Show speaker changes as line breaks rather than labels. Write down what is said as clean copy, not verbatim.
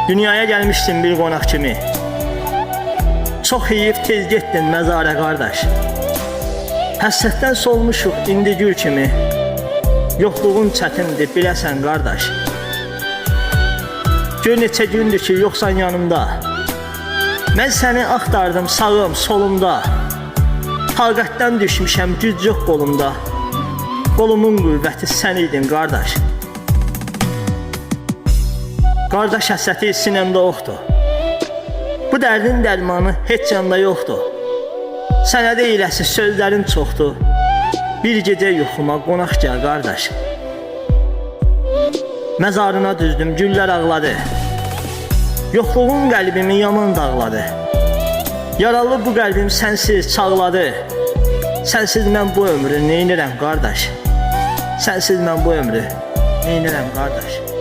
Dünyaya gəlmişsin bir qonaq kimi. Çox yeyib tez getdin məzara qardaş. Həsrətdən solmuşuq indi gül kimi. Yoxluğun çətindir biləsən qardaş. Gör neçə gündür ki yoxsan yanımda. Mən səni axtardım sağım solumda. Taqətdən düşmüşəm güc yox qolumda. Qolumun qüvvəti sən idin qardaş. Qardaş həsrəti sinəmdə oxdur. Bu dərdin dərmanı heç canda yoxdur. Sənə deyiləsi sözlərin çoxdur. Bir gecə yuxuma qonaq gəl qardaş. Məzarına düzdüm güllər ağladı. Yoxluğun qəlbimi yaman dağladı. Yaralı bu qəlbim sənsiz çağladı. Sənsiz mən bu ömrü neynirəm qardaş. Sənsiz mən bu ömrü neynirəm qardaş.